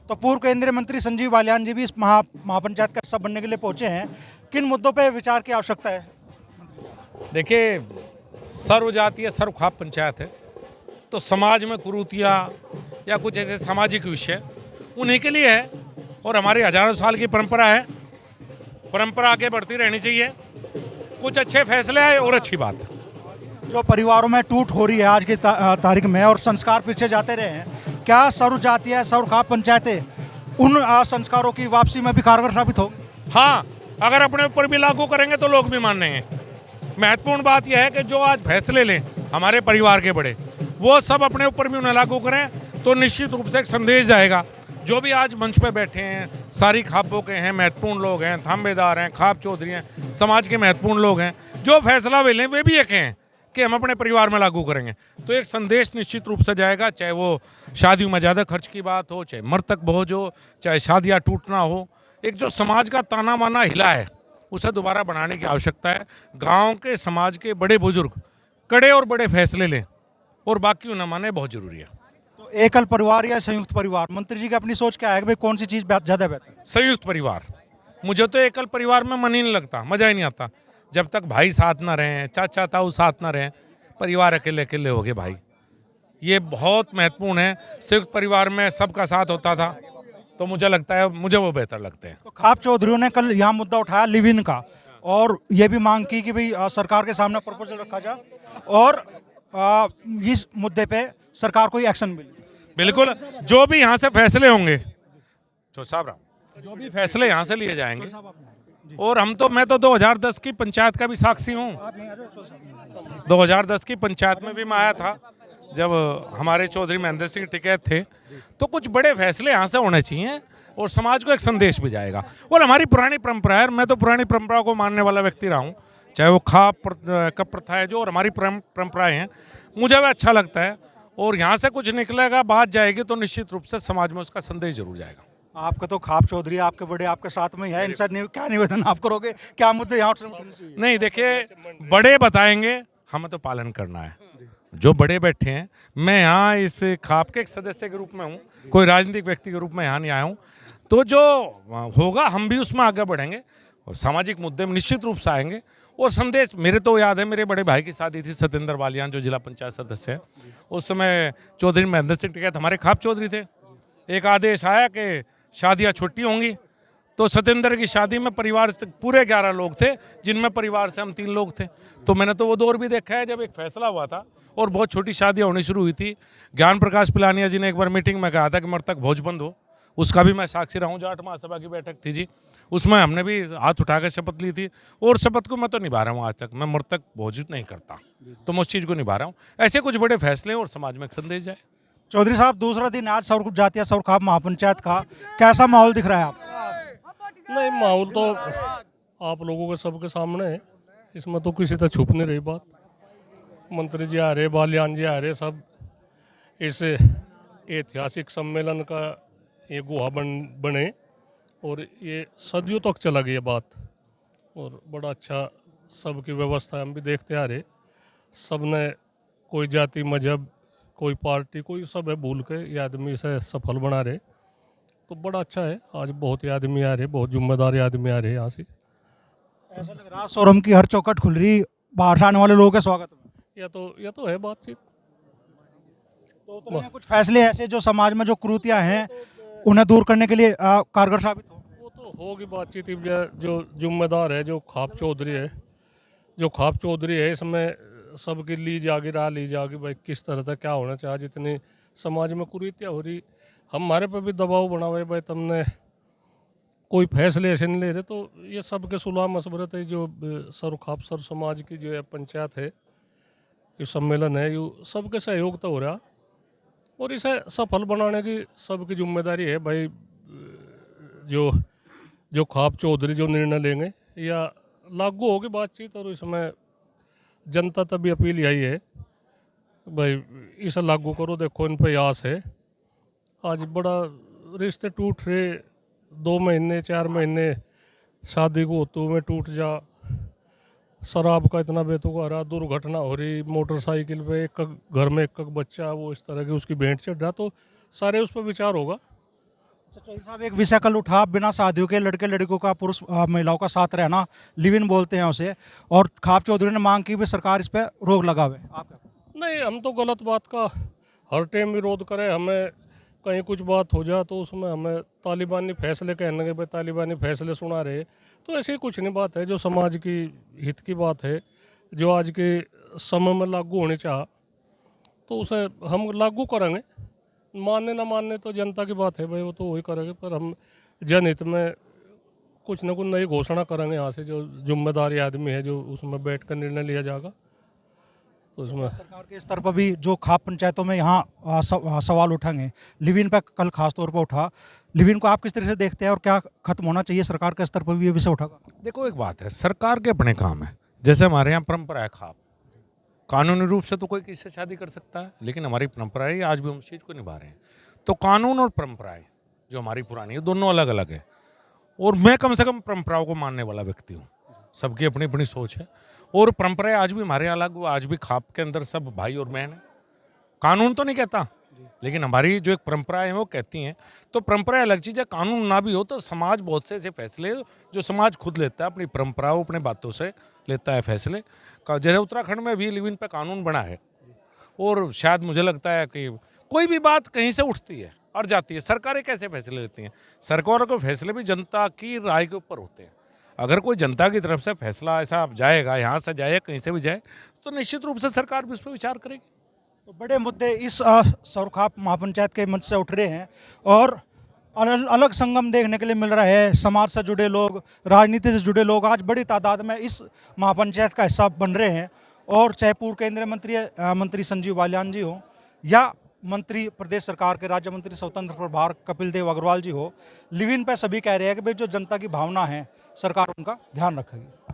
तो पूर्व केंद्रीय मंत्री संजीव बालियान जी भी इस महापंचायत का हिस्सा बनने के लिए पहुंचे हैं। किन मुद्दों पे विचार की आवश्यकता है? देखिए, सर्वजातीय सर्वखाप पंचायत है, तो समाज में कुरीतियाँ या कुछ ऐसे सामाजिक विषय उन्हीं के लिए है। और हमारी हजारों साल की परंपरा है, परंपरा आगे बढ़ती रहनी चाहिए। कुछ अच्छे फैसले आए और अच्छी बात है। जो परिवारों में टूट हो रही है आज की तारीख में और संस्कार पीछे जाते रहे हैं, क्या सर्वजातीय सर्वखाप पंचायतें उन संस्कारों की वापसी में भी कारगर साबित हो? हाँ, अगर अपने ऊपर भी लागू करेंगे तो लोग भी मानेंगे। महत्वपूर्ण बात यह है कि जो आज फैसले लें हमारे परिवार के बड़े, वो सब अपने ऊपर भी उन्हें लागू करें तो निश्चित रूप से एक संदेश जाएगा। जो भी आज मंच पे बैठे हैं, सारी खापों के हैं, महत्वपूर्ण लोग हैं, थांबेदार हैं, खाप चौधरी हैं, समाज के महत्वपूर्ण लोग हैं, जो फैसला वे लें वे भी ये कहें कि हम अपने परिवार में लागू करेंगे, तो एक संदेश निश्चित रूप से जाएगा। चाहे वो शादियों में ज़्यादा खर्च की बात हो, चाहे मृतक भोज हो, चाहे शादियाँ टूटना हो, एक जो समाज का ताना बाना हिला है उसे दोबारा बनाने की आवश्यकता है। गांव के समाज के बड़े बुजुर्ग कड़े और बड़े फैसले लें और बाकी न माने, बहुत जरूरी है। तो एकल परिवार या संयुक्त परिवार, मंत्री जी की अपनी सोच क्या है कि भाई कौन सी चीज़ ज़्यादा बेहतर है? संयुक्त परिवार। मुझे तो एकल परिवार में मन ही नहीं लगता, मज़ा ही नहीं आता। जब तक भाई साथ ना रहें, चाचा ताऊ साथ ना रहें, परिवार अकेले अकेले हो गए भाई। ये बहुत महत्वपूर्ण है। संयुक्त परिवार में सबका साथ होता था, तो मुझे लगता है, मुझे वो बेहतर लगते हैं। तो खाप चौधरियों ने कल यहाँ मुद्दा उठाया लिव इन का, और ये भी मांग की कि भाई सरकार के सामने प्रपोजल रखा जाए और इस मुद्दे पे सरकार को एक्शन मिले। बिल्कुल, जो भी यहाँ से फैसले होंगे, जो भी फैसले यहाँ से लिए जाएंगे, और मैं तो 2010 की पंचायत का भी साक्षी हूँ। 2010 की पंचायत में भी मैं आया था जब हमारे चौधरी महेंद्र सिंह टिकैत थे। तो कुछ बड़े फैसले यहाँ से होने चाहिए और समाज को एक संदेश भी जाएगा। और हमारी पुरानी परंपरा है, मैं तो पुरानी परंपरा को मानने वाला व्यक्ति रहा हूँ, चाहे वो खाप कप प्रथा है जो, और हमारी परंपराएं हैं, मुझे वह अच्छा लगता है। और यहाँ से कुछ निकलेगा, बात जाएगी, तो निश्चित रूप से समाज में उसका संदेश जरूर जाएगा। आपका तो खाप चौधरी, आपके बड़े आपके साथ में ही है, इनसे क्या निवेदन आप करोगे, क्या मुद्दे यहाँ उठने? नहीं, देखिए, बड़े बताएंगे, हमें तो पालन करना है। जो बड़े बैठे हैं, मैं यहाँ इस खाप के एक सदस्य के रूप में हूँ, कोई राजनीतिक व्यक्ति के रूप में यहाँ नहीं आया हूँ। तो जो होगा हम भी उसमें आगे बढ़ेंगे और सामाजिक मुद्दे में निश्चित रूप से आएंगे। और संदेश, मेरे तो याद है, मेरे बड़े भाई की शादी थी, सत्येंद्र बालियान जो जिला पंचायत सदस्य है, उस समय चौधरी महेंद्र सिंह टिकैत हमारे खाप चौधरी थे। एक आदेश आया कि शादियाँ छुट्टी होंगी, तो सत्येंद्र की शादी में परिवार से पूरे 11 लोग थे, जिनमें परिवार से हम 3 लोग थे। तो मैंने तो वो दौर भी देखा है जब एक फैसला हुआ था और बहुत छोटी शादियाँ होनी शुरू हुई थी। ज्ञान प्रकाश पिलानिया जी ने एक बार मीटिंग में कहा था कि मृतक भोज बंद हो, उसका भी मैं साक्षी रहा हूँ। जो 8 महासभा की बैठक थी जी, उसमें हमने भी हाथ उठाकर शपथ ली थी, और शपथ को मैं तो निभा रहा हूँ आज तक। मैं मृतक भोज नहीं करता, तो मैं उस चीज़ को निभा रहा हूँ। ऐसे कुछ बड़े फैसले और समाज में एक संदेश जाए। चौधरी साहब, दूसरा दिन आज सर्वजातीय सर्वखाप महापंचायत का, कैसा माहौल दिख रहा है आप? नहीं, माहौल तो आप लोगों के सबके सामने है, इसमें तो किसी तरह छुप नहीं रही बात। मंत्री जी आ रहे, बालियान जी आ रहे, सब इस ऐतिहासिक सम्मेलन का ये गुहा बने, और ये सदियों तक चला गई बात, और बड़ा अच्छा सबकी व्यवस्था हम भी देखते आ रहे। सब ने, कोई जाति मजहब, कोई पार्टी, कोई सब है, भूल के ये आदमी से सफल बना रहे, तो बड़ा अच्छा है। आज बहुत ही आदमी आ रहे, बहुत जिम्मेदार आदमी आ रहे यहाँ से। ऐसा लग रहा है सोरम की हर चौखट खुल रही बाहर से आने वाले लोगों के स्वागत में। यह तो है बातचीत। तो कुछ फैसले ऐसे जो समाज में जो कुरीतियां हैं उन्हें दूर करने के लिए कारगर साबित हो? वो तो होगी बातचीत। जो जिम्मेदार है, जो खाप चौधरी है, इसमें सबकी ली जागी, राह ली जागी भाई किस तरह से क्या होना चाहिए। जितनी समाज में कुरीतियाँ हो रही, हमारे पे भी दबाव बना हुआ है भाई, तुमने कोई फैसले ऐसे नहीं ले रहे। तो ये सबके सुलह मशवरत है, जो सर्वखाप सर्व समाज की जो है पंचायत है, ये सम्मेलन है, ये सबके सहयोग तो हो रहा, और इसे सफल बनाने की सबकी जिम्मेदारी है भाई। जो खाप चौधरी जो निर्णय लेंगे या लागू होगी बातचीत, और इसमें जनता तभी अपील यही है भाई, इसे लागू करो। देखो, इन पे आस है। आज बड़ा रिश्ते टूट रहे, 2 महीने 4 महीने शादी को होते में टूट जा, शराब का इतना बेतुका, दुर्घटना हो रही, मोटरसाइकिल पे एक घर में एक बच्चा, वो इस तरह की उसकी भेंट चढ़ रहा, तो सारे उस पर विचार होगा। चौधरी साहब, एक विषय कल उठा, बिना शादियों के लड़के लड़कियों का पुरुष महिलाओं का साथ रहना, लिव इन बोलते हैं उसे, और खाप चौधरी ने मांग की भी सरकार इस पर रोक लगावे। आप क्या कहें? नहीं, हम तो गलत बात का हर टाइम विरोध करें। हमें कहीं कुछ बात हो जाए तो उसमें हमें तालिबानी फैसले कहने के भाई तालिबानी फैसले सुना रहे, तो ऐसी कुछ नहीं बात है। जो समाज की हित की बात है, जो आज के समय में लागू होनी चाह, तो उसे हम लागू करेंगे। मानने ना मानने तो जनता की बात है भाई, वो तो वही करेंगे, पर हम जनहित में कुछ ना कुछ नई घोषणा करेंगे यहाँ से। जो जिम्मेदारी आदमी है, जो उसमें बैठ कर निर्णय लिया जाएगा, तो उसमें सरकार के स्तर पर भी जो खाप पंचायतों में यहाँ सवाल उठेंगे, लिव इन पर कल खास तौर पर उठा, लिव इन को आप किस तरह से देखते हैं और क्या खत्म होना चाहिए? सरकार के स्तर पर भी ये विषय उठागा। देखो, एक बात है, सरकार के अपने काम है। जैसे हमारे यहाँ परंपरा है खाप, कानूनी रूप से तो कोई किसी से शादी कर सकता है, लेकिन हमारी परंपरा है, आज भी हम उस चीज़ को निभा रहे हैं। तो कानून और परंपराएं जो हमारी पुरानी है, दोनों अलग अलग है। और मैं कम से कम परंपराओं को मानने वाला व्यक्ति हूँ। सबकी अपनी अपनी सोच है, और परंपराएं आज भी हमारे अलग, वो आज भी खाप के अंदर सब भाई और बहन है। कानून तो नहीं कहता, लेकिन हमारी जो एक परंपराएं हैं वो कहती हैं। तो परंपराएं अलग चीज़ है, कानून ना भी हो तो समाज बहुत से ऐसे फैसले जो समाज खुद लेता है, अपनी परंपराओं अपने बातों से लेता है फैसले। जैसे उत्तराखंड में भी लिव इन पे कानून बना है, और शायद मुझे लगता है कि कोई भी बात कहीं से उठती है और जाती है, सरकारें कैसे फैसले लेती हैं? सरकारों के फैसले भी जनता की राय के ऊपर होते हैं। अगर कोई जनता की तरफ से फैसला ऐसा जाएगा, यहाँ से जाए कहीं से भी जाए, तो निश्चित रूप से सरकार भी उस पर विचार करेगी। तो बड़े मुद्दे इस सौरखाप महापंचायत के मंच से उठ रहे हैं, और अलग संगम देखने के लिए मिल रहा है। समाज से जुड़े लोग, राजनीति से जुड़े लोग आज बड़ी तादाद में इस महापंचायत का हिस्सा बन रहे हैं। और चाहे पूर्व केंद्रीय मंत्री संजीव बालियान जी हो, या मंत्री प्रदेश सरकार के राज्य मंत्री स्वतंत्र प्रभार कपिल देव अग्रवाल जी हो, लिव इन पे सभी कह रहे हैं कि भाई जो जनता की भावना है, सरकार उनका ध्यान रखेगी।